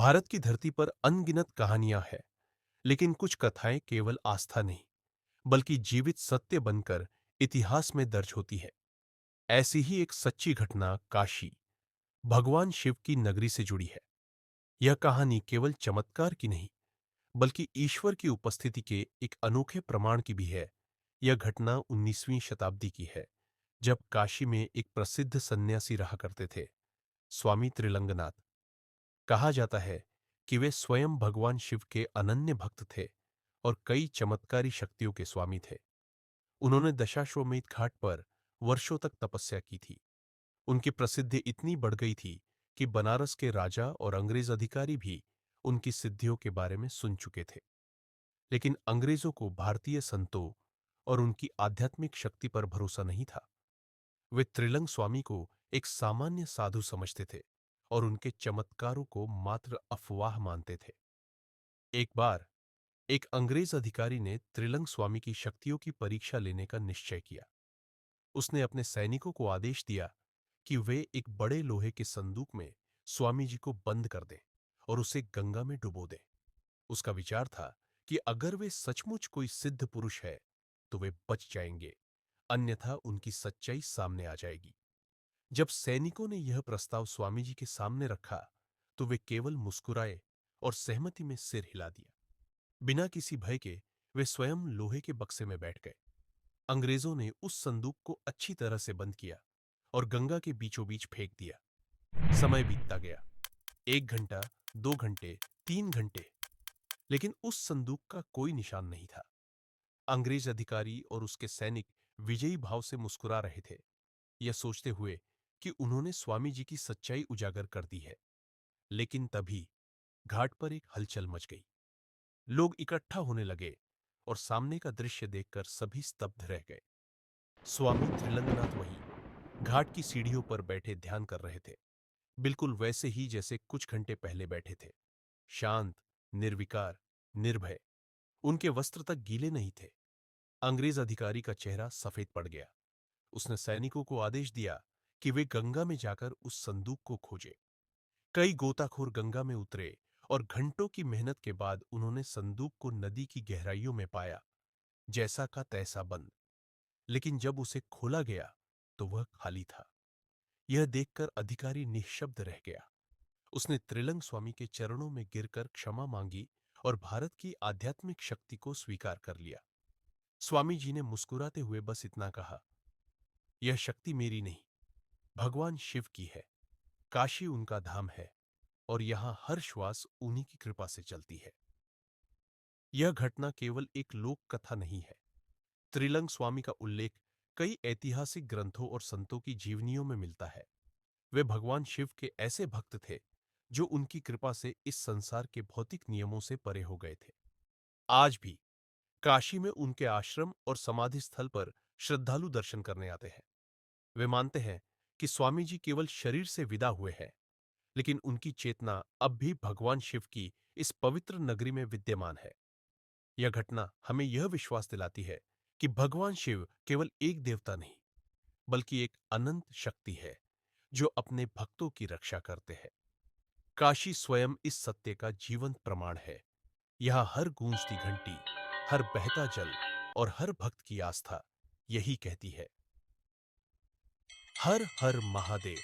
भारत की धरती पर अनगिनत कहानियां हैं, लेकिन कुछ कथाएं केवल आस्था नहीं, बल्कि जीवित सत्य बनकर इतिहास में दर्ज होती है। ऐसी ही एक सच्ची घटना काशी, भगवान शिव की नगरी से जुड़ी है। यह कहानी केवल चमत्कार की नहीं, बल्कि ईश्वर की उपस्थिति के एक अनोखे प्रमाण की भी है। यह घटना 19वीं शताब्दी की है, जब काशी में एक प्रसिद्ध सन्यासी रहा करते थे, स्वामी त्रिलंगनाथ। कहा जाता है कि वे स्वयं भगवान शिव के अनन्य भक्त थे और कई चमत्कारी शक्तियों के स्वामी थे। उन्होंने दशाश्वमेध घाट पर वर्षों तक तपस्या की थी। उनकी प्रसिद्धि इतनी बढ़ गई थी कि बनारस के राजा और अंग्रेज अधिकारी भी उनकी सिद्धियों के बारे में सुन चुके थे। लेकिन अंग्रेजों को भारतीय संतों और उनकी आध्यात्मिक शक्ति पर भरोसा नहीं था। वे त्रिलंग स्वामी को एक सामान्य साधु समझते थे और उनके चमत्कारों को मात्र अफवाह मानते थे। एक बार एक अंग्रेज अधिकारी ने त्रिलंग स्वामी की शक्तियों की परीक्षा लेने का निश्चय किया। उसने अपने सैनिकों को आदेश दिया कि वे एक बड़े लोहे के संदूक में स्वामी जी को बंद कर दें और उसे गंगा में डुबो दें। उसका विचार था कि अगर वे सचमुच कोई सिद्ध पुरुष है तो वे बच जाएंगे, अन्यथा उनकी सच्चाई सामने आ जाएगी। जब सैनिकों ने यह प्रस्ताव स्वामी जी के सामने रखा तो वे केवल मुस्कुराए और सहमति में सिर हिला दिया। बिना किसी भय के वे स्वयं लोहे के बक्से में बैठ गए। अंग्रेजों ने उस संदूक को अच्छी तरह से बंद किया और गंगा के बीचों बीच फेंक दिया। समय बीतता गया, 1 घंटा, 2 घंटे, 3 घंटे, लेकिन उस संदूक का कोई निशान नहीं था। अंग्रेज अधिकारी और उसके सैनिक विजयी भाव से मुस्कुरा रहे थे, यह सोचते हुए कि उन्होंने स्वामी जी की सच्चाई उजागर कर दी है। लेकिन तभी घाट पर एक हलचल मच गई। लोग इकट्ठा होने लगे और सामने का दृश्य देखकर सभी स्तब्ध रह गए। स्वामी त्रिलंगनाथ वहीं घाट की सीढ़ियों पर बैठे ध्यान कर रहे थे, बिल्कुल वैसे ही जैसे कुछ घंटे पहले बैठे थे। शांत, निर्विकार, निर्भय। उनके वस्त्र तक गीले नहीं थे। अंग्रेज अधिकारी का चेहरा सफेद पड़ गया। उसने सैनिकों को आदेश दिया कि वे गंगा में जाकर उस संदूक को खोजें। कई गोताखोर गंगा में उतरे और घंटों की मेहनत के बाद उन्होंने संदूक को नदी की गहराइयों में पाया, जैसा का तैसा बंद। लेकिन जब उसे खोला गया तो वह खाली था। यह देखकर अधिकारी निःशब्द रह गया। उसने त्रिलंग स्वामी के चरणों में गिरकर क्षमा मांगी और भारत की आध्यात्मिक शक्ति को स्वीकार कर लिया। स्वामी जी ने मुस्कुराते हुए बस इतना कहा, यह शक्ति मेरी नहीं, भगवान शिव की है। काशी उनका धाम है और यहां हर श्वास उन्हीं की कृपा से चलती है। यह घटना केवल एक लोक कथा नहीं है। त्रिलंग स्वामी का उल्लेख कई ऐतिहासिक ग्रंथों और संतों की जीवनियों में मिलता है। वे भगवान शिव के ऐसे भक्त थे जो उनकी कृपा से इस संसार के भौतिक नियमों से परे हो गए थे। आज भी काशी में उनके आश्रम और समाधि स्थल पर श्रद्धालु दर्शन करने आते हैं। वे मानते हैं कि स्वामी जी केवल शरीर से विदा हुए हैं, लेकिन उनकी चेतना अब भी भगवान शिव की इस पवित्र नगरी में विद्यमान है। यह घटना हमें यह विश्वास दिलाती है कि भगवान शिव केवल एक देवता नहीं, बल्कि एक अनंत शक्ति है जो अपने भक्तों की रक्षा करते हैं। काशी स्वयं इस सत्य का जीवंत प्रमाण है। यहां हर गूंजती घंटी, हर बहता जल और हर भक्त की आस्था यही कहती है, हर हर महादेव।